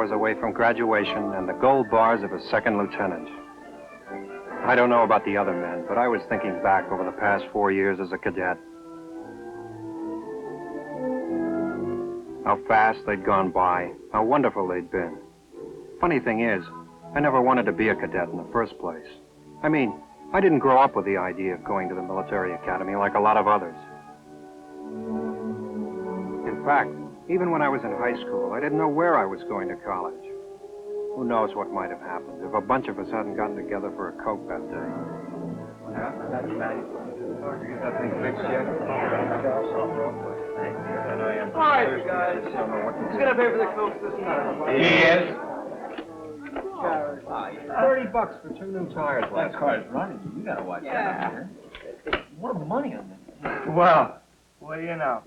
hours away from graduation and the gold bars of a second lieutenant. I don't know about the other men, but I was thinking back over the past 4 years as a cadet. How fast they'd gone by, how wonderful they'd been. Funny thing is, I never wanted to be a cadet in the first place. I mean, I didn't grow up with the idea of going to the military academy like a lot of others. In fact, even when I was in high school, I didn't know where I was going to college. Who knows what might have happened if a bunch of us hadn't gotten together for a Coke that day. All right, guys. Who's going to pay for the Cokes this time? He is. $30 for 2 new tires last That car's running. You gotta watch that. What money on that? Well, what do you know?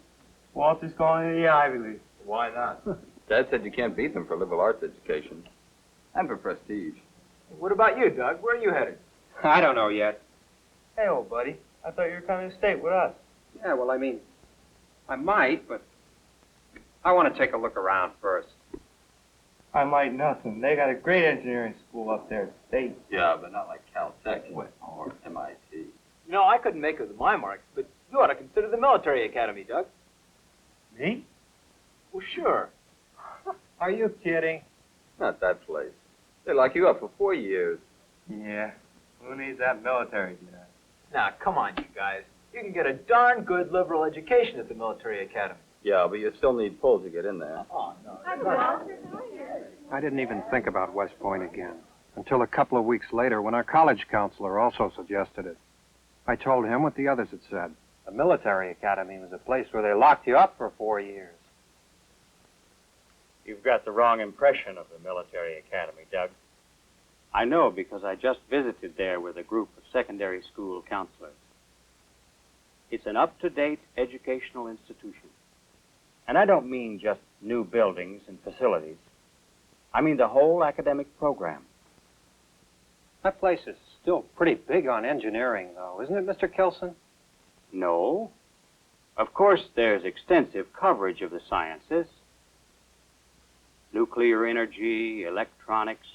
Walter's going to the Ivy League. Why not? Dad said you can't beat them for liberal arts education. And for prestige. What about you, Doug? Where are you headed? I don't know yet. Hey, old buddy. I thought you were coming to state with us. Yeah, well, I mean, I might, but I want to take a look around first. I might nothing. They got a great engineering school up there at state. Yeah, but not like Caltech or MIT. You know, I couldn't make it with my marks, but you ought to consider the military academy, Doug. Me? Well, sure. Are you kidding? Not that place. They lock you up for 4 years. Yeah. Who needs that military job? Now, come on, you guys. You can get a darn good liberal education at the military academy. Yeah, but you still need pull to get in there. Oh, no. I didn't even think about West Point again until a couple of weeks later when our college counselor also suggested it. I told him what the others had said. The military academy was a place where they locked you up for 4 years. You've got the wrong impression of the military academy, Doug. I know because I just visited there with a group of secondary school counselors. It's an up-to-date educational institution. And I don't mean just new buildings and facilities. I mean the whole academic program. That place is still pretty big on engineering, though, isn't it, Mr. Kilson? No. Of course, there's extensive coverage of the sciences. Nuclear energy, electronics,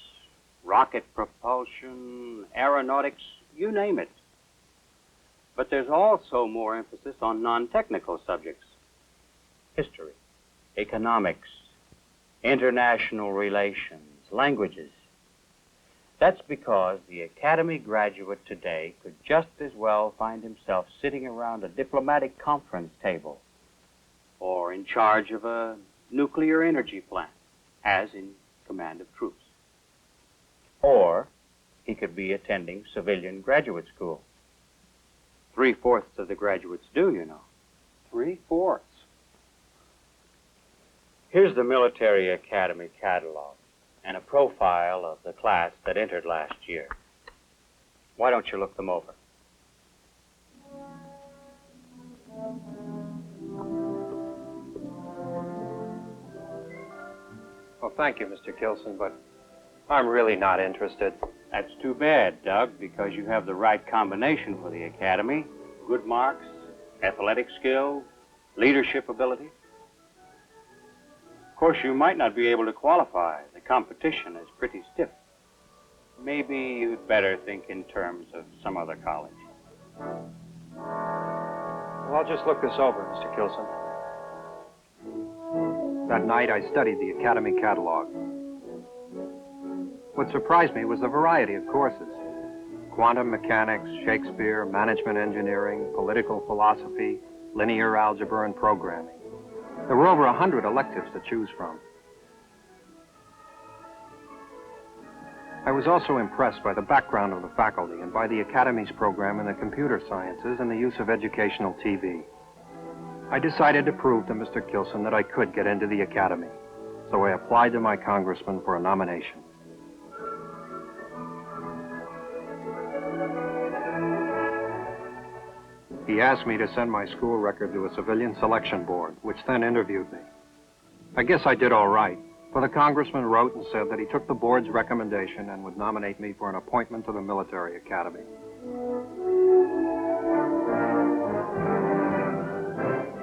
rocket propulsion, aeronautics, you name it. But there's also more emphasis on non-technical subjects. History, economics, international relations, languages. That's because the academy graduate today could just as well find himself sitting around a diplomatic conference table or in charge of a nuclear energy plant, as in command of troops. Or he could be attending civilian graduate school. 3/4 of the graduates do, you know. 3/4. Here's the Military Academy catalog and a profile of the class that entered last year. Why don't you look them over? Well, thank you, Mr. Kilson, but I'm really not interested. That's too bad, Doug, because you have the right combination for the academy. Good marks, athletic skill, leadership ability. Of course, you might not be able to qualify. The competition is pretty stiff. Maybe you'd better think in terms of some other college. Well, I'll just look this over, Mr. Kilson. That night, I studied the academy catalog. What surprised me was the variety of courses. Quantum mechanics, Shakespeare, management engineering, political philosophy, linear algebra, and programming. There were over 100 electives to choose from. I was also impressed by the background of the faculty and by the Academy's program in the computer sciences and the use of educational TV. I decided to prove to Mr. Kilson that I could get into the Academy, so I applied to my congressman for a nomination. He asked me to send my school record to a civilian selection board, which then interviewed me. I guess I did all right, for the congressman wrote and said that he took the board's recommendation and would nominate me for an appointment to the military academy.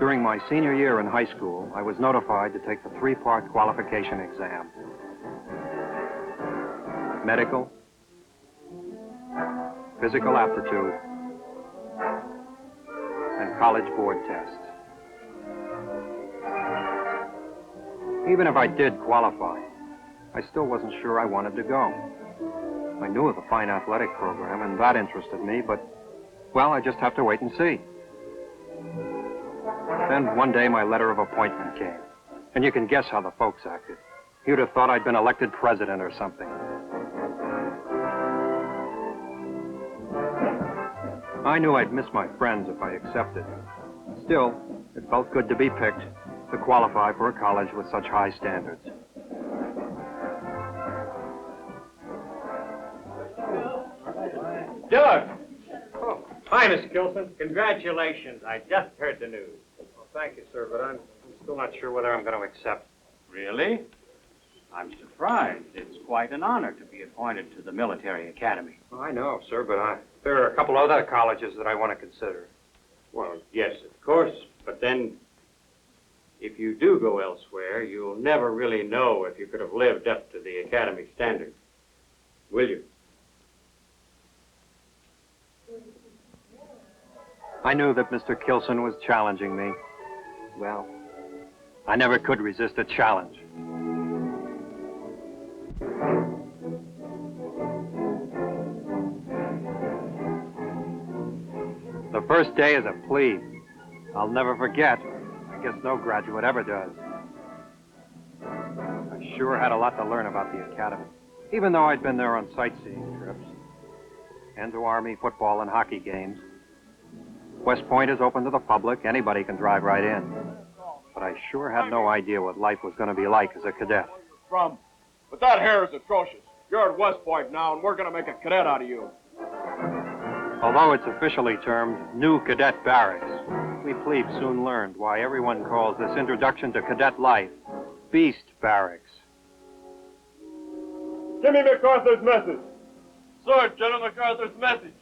During my senior year in high school, I was notified to take the 3-part qualification exam. medical, physical aptitude, and college board tests. Even if I did qualify, I still wasn't sure I wanted to go. I knew of the fine athletic program, and that interested me, but, well, I just have to wait and see. Then one day my letter of appointment came, and you can guess how the folks acted. You'd have thought I'd been elected president or something. I knew I'd miss my friends if I accepted. Still, it felt good to be picked, to qualify for a college with such high standards. Doug! Oh, hi, Mr. Gilson. Congratulations. I just heard the news. Well, thank you, sir, but I'm still not sure whether I'm going to accept. Really? I'm surprised. It's quite an honor to be appointed to the military academy. Well, I know, sir, but there are a couple other colleges that I want to consider. Well, yes, of course. But then, if you do go elsewhere, you'll never really know if you could have lived up to the academy standards. Will you? I knew that Mr. Kilson was challenging me. Well, I never could resist a challenge. The first day as a plebe, I'll never forget. I guess no graduate ever does. I sure had a lot to learn about the academy, even though I'd been there on sightseeing trips and to Army football and hockey games. West Point is open to the public. Anybody can drive right in. But I sure had no idea what life was going to be like as a cadet. But that hair is atrocious. You're at West Point now, and we're going to make a cadet out of you. Although it's officially termed New Cadet Barracks, we plebes soon learned why everyone calls this introduction to cadet life Beast Barracks. Jimmy MacArthur's message. Sir, General MacArthur's message.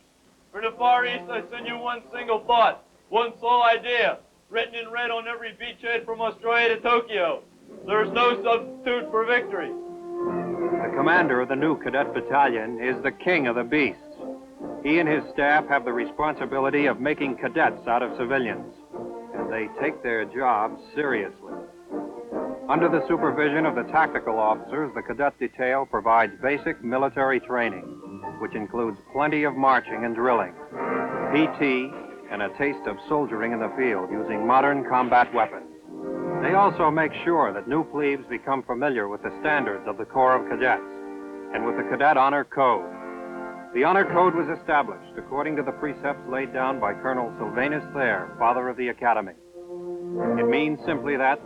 From the Far East, I send you one single thought, one sole idea, written in red on every beachhead from Australia to Tokyo. There is no substitute for victory. The commander of the new cadet battalion is the king of the beasts. He and his staff have the responsibility of making cadets out of civilians, and they take their jobs seriously. Under the supervision of the tactical officers, the cadet detail provides basic military training, which includes plenty of marching and drilling, PT, and a taste of soldiering in the field using modern combat weapons. They also make sure that new plebes become familiar with the standards of the Corps of Cadets and with the Cadet Honor Code. The Honor Code was established according to the precepts laid down by Colonel Sylvanus Thayer, father of the Academy. It means simply that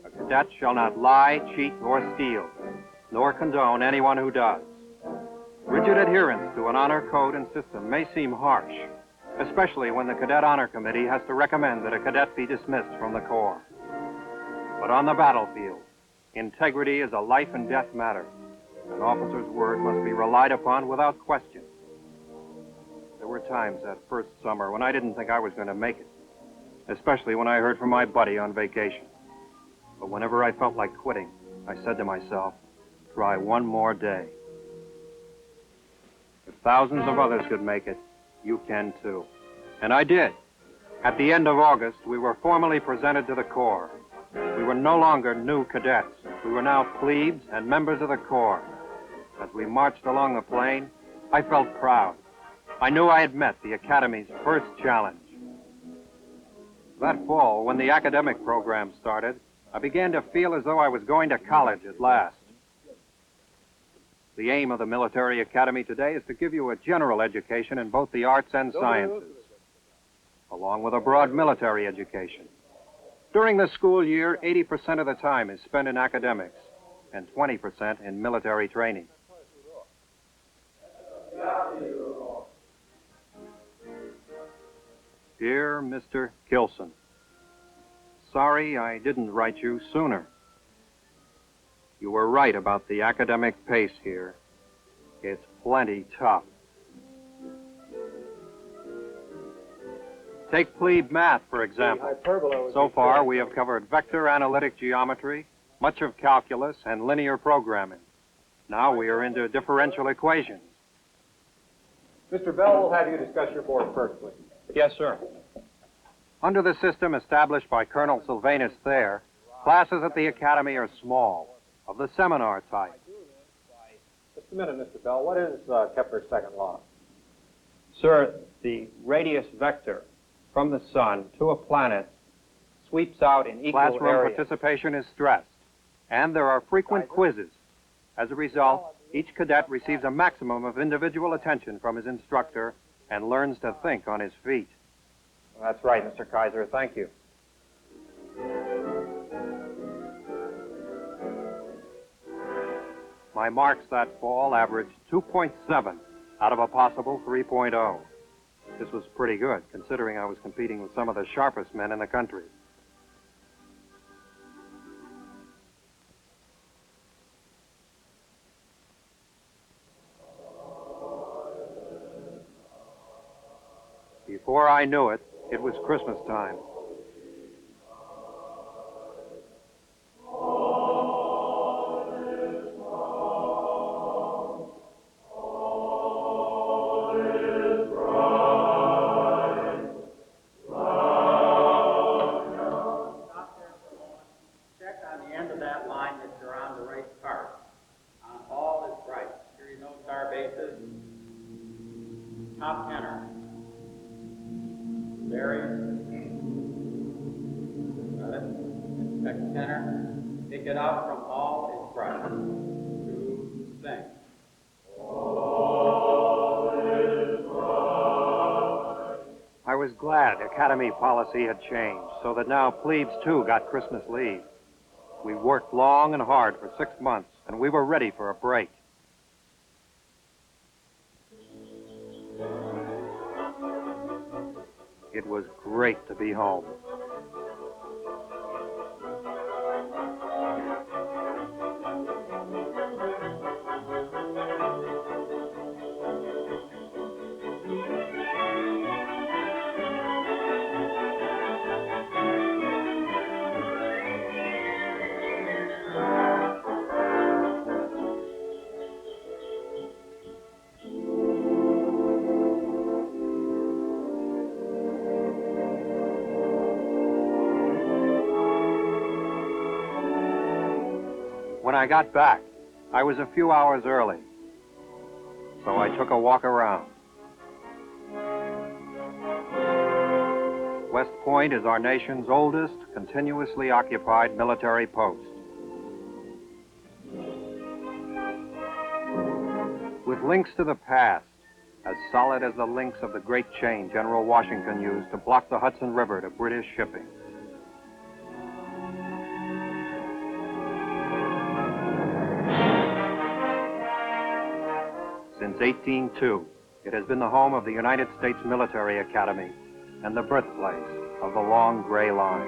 a cadet shall not lie, cheat, or steal, nor condone anyone who does. Rigid adherence to an honor code and system may seem harsh, especially when the Cadet Honor Committee has to recommend that a cadet be dismissed from the Corps. But on the battlefield, integrity is a life and death matter. An officer's word must be relied upon without question. There were times that first summer when I didn't think I was going to make it, especially when I heard from my buddy on vacation. But whenever I felt like quitting, I said to myself, try one more day. If thousands of others could make it, you can too. And I did. At the end of August, we were formally presented to the Corps. We were no longer new cadets. We were now plebes and members of the Corps. As we marched along the plain, I felt proud. I knew I had met the Academy's first challenge. That fall, when the academic program started, I began to feel as though I was going to college at last. The aim of the Military Academy today is to give you a general education in both the arts and sciences, along with a broad military education. During the school year, 80% of the time is spent in academics and 20% in military training. Dear Mr. Kilson, sorry I didn't write you sooner. You were right about the academic pace here. It's plenty tough. Take plebe math, for example. So far, we have covered vector analytic geometry, much of calculus, and linear programming. Now we are into differential equations. Mr. Bell, we'll have you discuss your board first, please. Yes, sir. Under the system established by Colonel Sylvanus Thayer, classes at the Academy are small, of the seminar type. Just a minute, Mr. Bell. What is Kepler's second law? Sir, the radius vector from the sun to a planet sweeps out in equal areas. Classroom participation is stressed, and there are frequent quizzes. As a result, each cadet receives a maximum of individual attention from his instructor and learns to think on his feet. That's right, Mr. Kaiser. Thank you. My marks that fall averaged 2.7 out of a possible 3.0. This was pretty good, considering I was competing with some of the sharpest men in the country. Before I knew it, it was Christmas time. Check on the end of that line that you're on the right part. All is bright. Sure you know star bases? Top tenor. Very. Got it? Next tenor. Pick it out from all is bright. To sing. I was glad Academy policy had changed, so that now plebes too got Christmas leave. We worked long and hard for 6 months, and we were ready for a break. It was great to be home. When I got back, I was a few hours early, so I took a walk around. West Point is our nation's oldest continuously occupied military post. With links to the past, as solid as the links of the great chain General Washington used to block the Hudson River to British shipping. Since 1802, it has been the home of the United States Military Academy and the birthplace of the long gray line.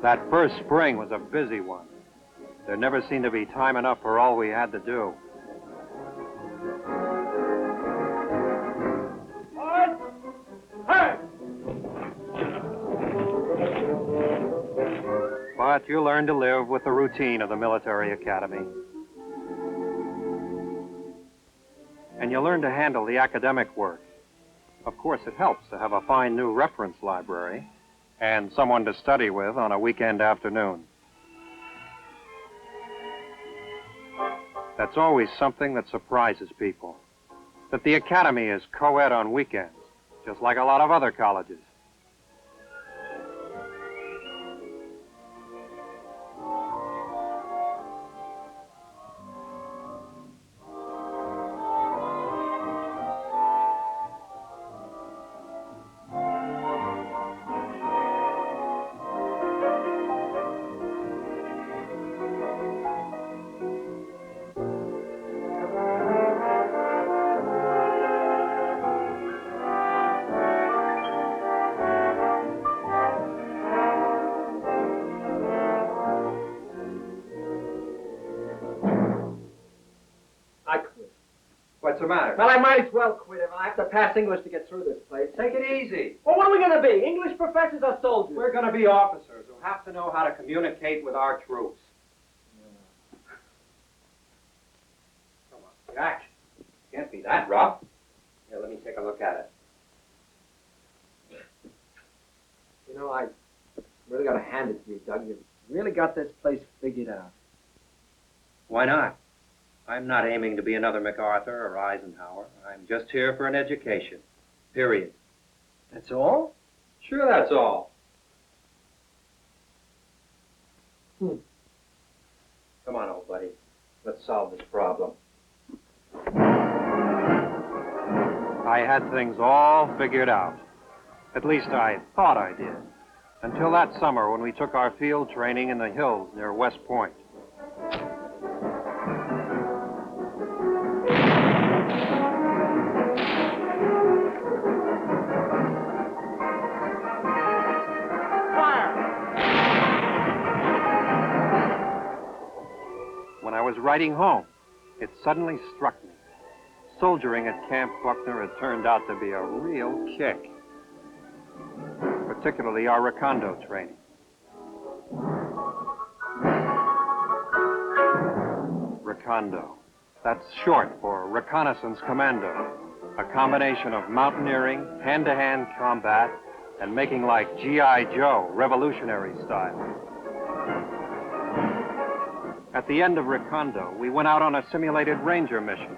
That first spring was a busy one. There never seemed to be time enough for all we had to do. Hey! But you learn to live with the routine of the military academy. And you learn to handle the academic work. Of course, it helps to have a fine new reference library and someone to study with on a weekend afternoon. That's always something that surprises people. That the academy is co-ed on weekends, just like a lot of other colleges. the matter? Well, I might as well quit it. I have to pass English to get through this place. Take it easy. Well, what are we going to be? English professors or soldiers? We're going to be officers who have to know how to communicate with our troops. Come on, Jack. Can't be that rough. Here, let me take a look at it. You know, I really got to hand it to you, Doug. You've really got this place figured out. Why not? I'm not aiming to be another MacArthur or Eisenhower. I'm just here for an education. Period. That's all? Sure, that's all. Come on, old buddy. Let's solve this problem. I had things all figured out. At least I thought I did. Until that summer when we took our field training in the hills near West Point. When I was riding home, it suddenly struck me. Soldiering at Camp Buckner had turned out to be a real kick. Particularly our Recondo training. Recondo. That's short for Reconnaissance Commando. A combination of mountaineering, hand-to-hand combat, and making like G.I. Joe, revolutionary style. At the end of Recondo, we went out on a simulated ranger mission.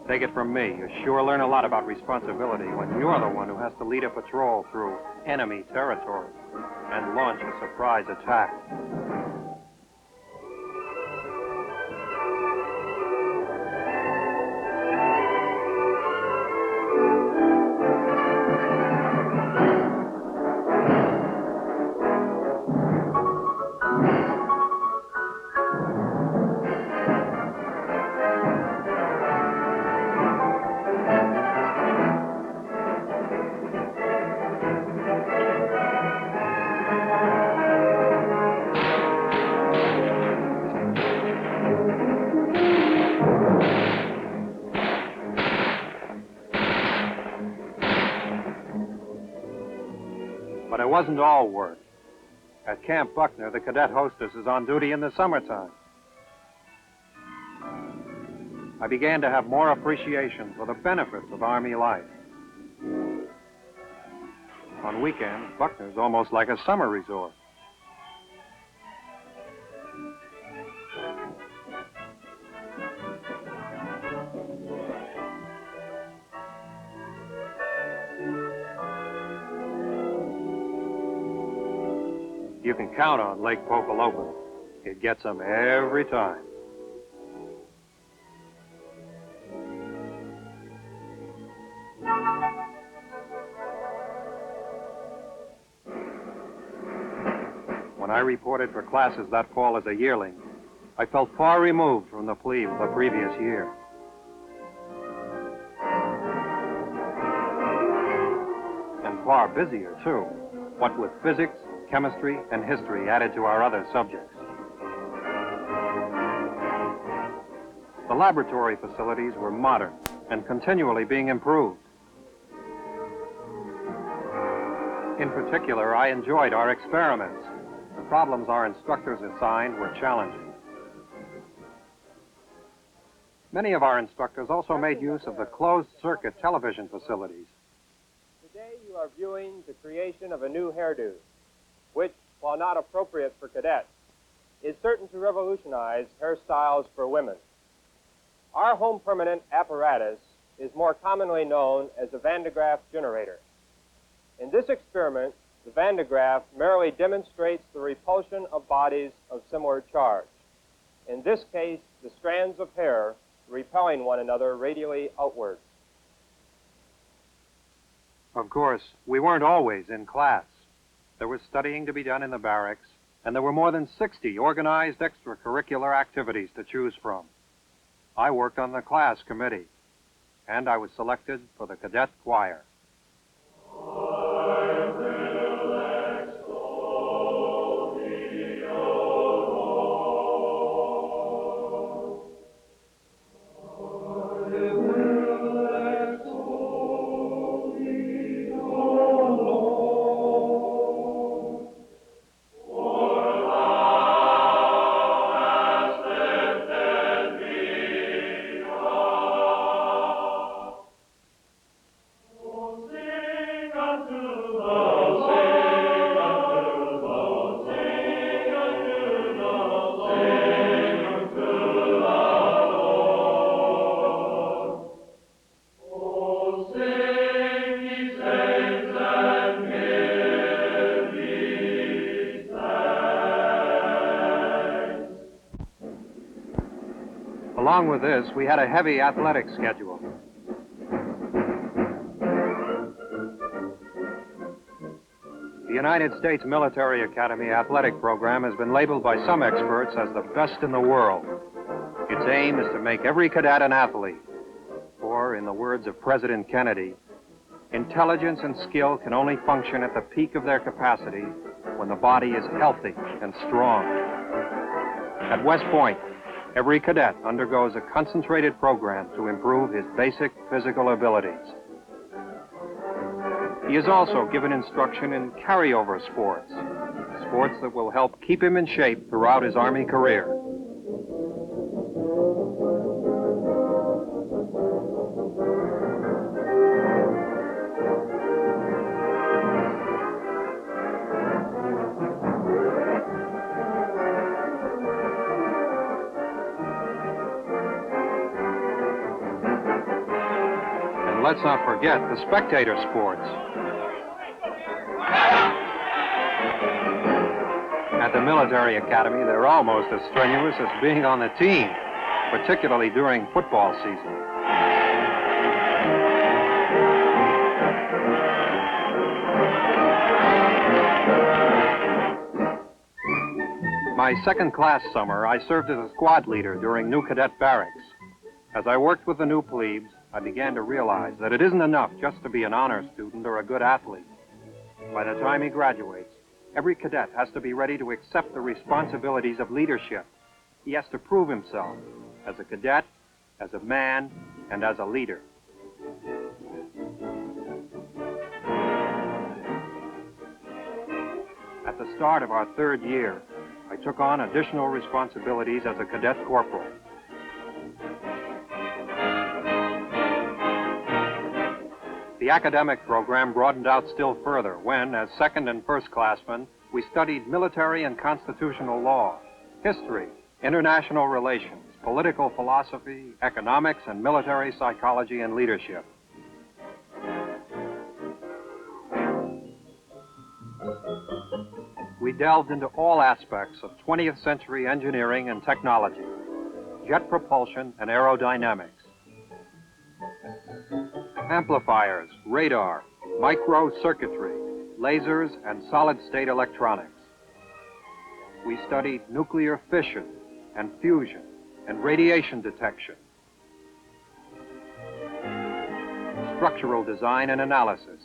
Take it from me, you sure learn a lot about responsibility when you're the one who has to lead a patrol through enemy territory and launch a surprise attack. But it wasn't all work. At Camp Buckner, the cadet hostess is on duty in the summertime. I began to have more appreciation for the benefits of Army life. On weekends, Buckner's almost like a summer resort. You can count on Lake Popalopan. It gets them every time. When I reported for classes that fall as a yearling, I felt far removed from the plebe of the previous year. And far busier, too, what with physics, chemistry, and history added to our other subjects. The laboratory facilities were modern and continually being improved. In particular, I enjoyed our experiments. The problems our instructors assigned were challenging. Many of our instructors also made use of the closed-circuit television facilities. Today you are viewing the creation of a new hairdo, which, while not appropriate for cadets, is certain to revolutionize hairstyles for women. Our home permanent apparatus is more commonly known as a Van de Graaff generator. In this experiment, the Van de Graaff merely demonstrates the repulsion of bodies of similar charge. In this case, the strands of hair repelling one another radially outwards. Of course, we weren't always in class. There was studying to be done in the barracks, and there were more than 60 organized extracurricular activities to choose from. I worked on the class committee, and I was selected for the cadet choir. I will Along with this, we had a heavy athletic schedule. The United States Military Academy athletic program has been labeled by some experts as the best in the world. Its aim is to make every cadet an athlete. Or, in the words of President Kennedy, intelligence and skill can only function at the peak of their capacity when the body is healthy and strong. At West Point, every cadet undergoes a concentrated program to improve his basic physical abilities. He is also given instruction in carryover sports, sports that will help keep him in shape throughout his Army career. And let's not forget the spectator sports. At the military academy, they're almost as strenuous as being on the team, particularly during football season. My second-class summer, I served as a squad leader during new cadet barracks. As I worked with the new plebes, I began to realize that it isn't enough just to be an honor student or a good athlete. By the time he graduates, every cadet has to be ready to accept the responsibilities of leadership. He has to prove himself as a cadet, as a man, and as a leader. At the start of our third year, I took on additional responsibilities as a cadet corporal. The academic program broadened out still further when, as second and first classmen, we studied military and constitutional law, history, international relations, political philosophy, economics, and military psychology and leadership. We delved into all aspects of 20th century engineering and technology, jet propulsion and aerodynamics, amplifiers, radar, microcircuitry, lasers, and solid-state electronics. We studied nuclear fission and fusion and radiation detection, structural design and analysis,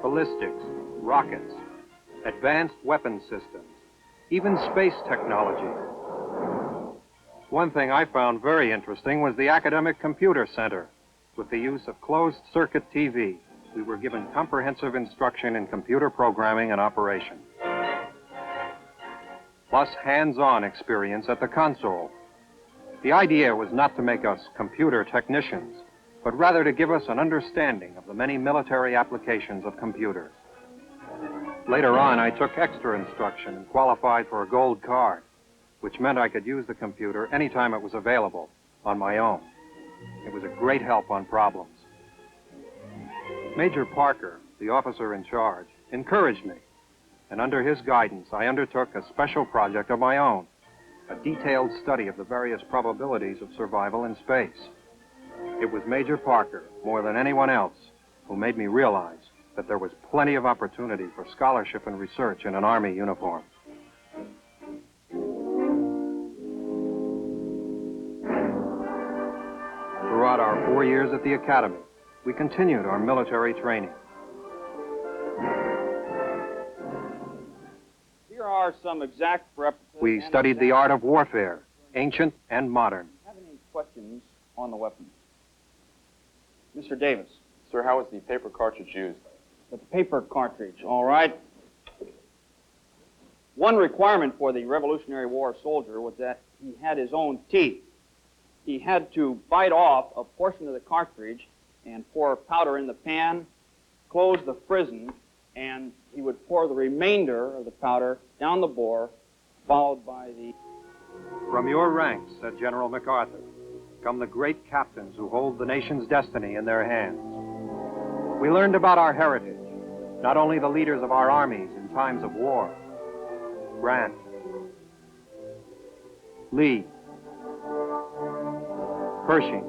ballistics, rockets, advanced weapon systems, even space technology. One thing I found very interesting was the Academic Computer Center. With the use of closed-circuit TV, we were given comprehensive instruction in computer programming and operation, plus hands-on experience at the console. The idea was not to make us computer technicians, but rather to give us an understanding of the many military applications of computers. Later on, I took extra instruction and qualified for a gold card, which meant I could use the computer anytime it was available on my own. It was a great help on problems. Major Parker, the officer in charge, encouraged me, and under his guidance, I undertook a special project of my own, a detailed study of the various probabilities of survival in space. It was Major Parker, more than anyone else, who made me realize that there was plenty of opportunity for scholarship and research in an Army uniform. Throughout our 4 years at the Academy, we continued our military training. Here are some exact replicas. We studied the art of warfare, ancient and modern. Have any questions on the weapons? Mr. Davis. Sir, how was the paper cartridge used? The paper cartridge, all right. One requirement for the Revolutionary War soldier was that he had his own teeth. He had to bite off a portion of the cartridge and pour powder in the pan, close the frizzen, and he would pour the remainder of the powder down the bore, followed by the... From your ranks, said General MacArthur, come the great captains who hold the nation's destiny in their hands. We learned about our heritage, not only the leaders of our armies in times of war, Grant, Lee, Pershing,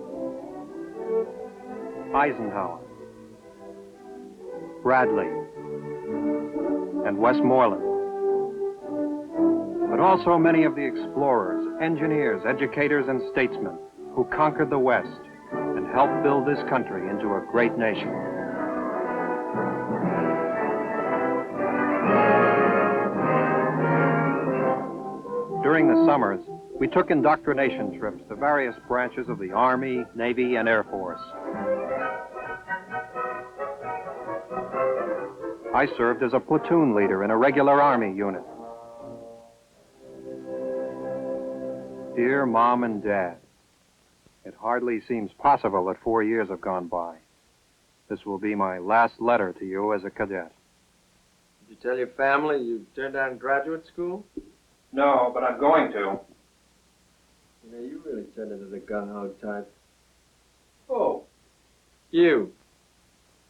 Eisenhower, Bradley, and Westmoreland. But also many of the explorers, engineers, educators, and statesmen who conquered the West and helped build this country into a great nation. During the summers, we took indoctrination trips to various branches of the Army, Navy, and Air Force. I served as a platoon leader in a regular Army unit. Dear Mom and Dad, it hardly seems possible that 4 years have gone by. This will be my last letter to you as a cadet. Did you tell your family you turned down graduate school? No, but I'm going to. You know, you really turned into the gun-ho type. Oh. You.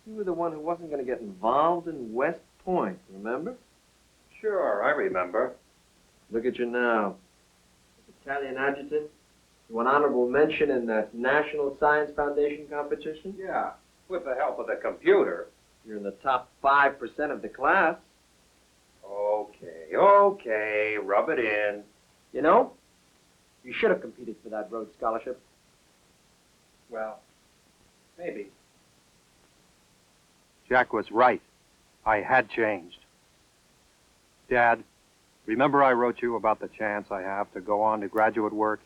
You were the one who wasn't going to get involved in West Point, remember? Sure, I remember. Look at you now. Battalion adjutant. You won honorable mention in that National Science Foundation competition. Yeah, with the help of the computer. You're in the top 5% of the class. Okay, rub it in. You know, you should have competed for that Rhodes Scholarship. Well, maybe. Jack was right. I had changed. Dad, remember I wrote you about the chance I have to go on to graduate work?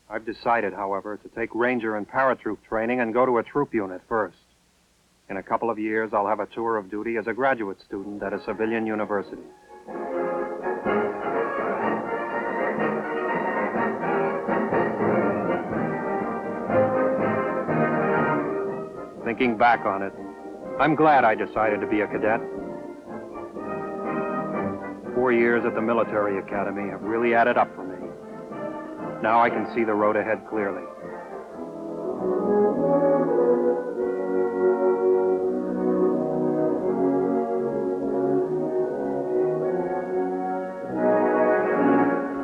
I've decided, however, to take Ranger and paratroop training and go to a troop unit first. In a couple of years, I'll have a tour of duty as a graduate student at a civilian university. Thinking back on it, I'm glad I decided to be a cadet. 4 years at the military academy have really added up for me. Now I can see the road ahead clearly.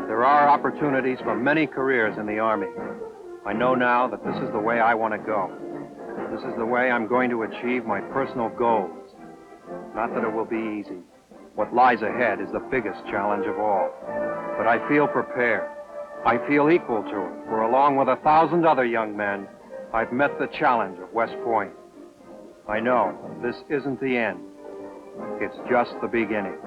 There are opportunities for many careers in the Army. I know now that this is the way I want to go. This is the way I'm going to achieve my personal goals. Not that it will be easy. What lies ahead is the biggest challenge of all. But I feel prepared. I feel equal to it, for along with 1,000 other young men, I've met the challenge of West Point. I know this isn't the end. It's just the beginning.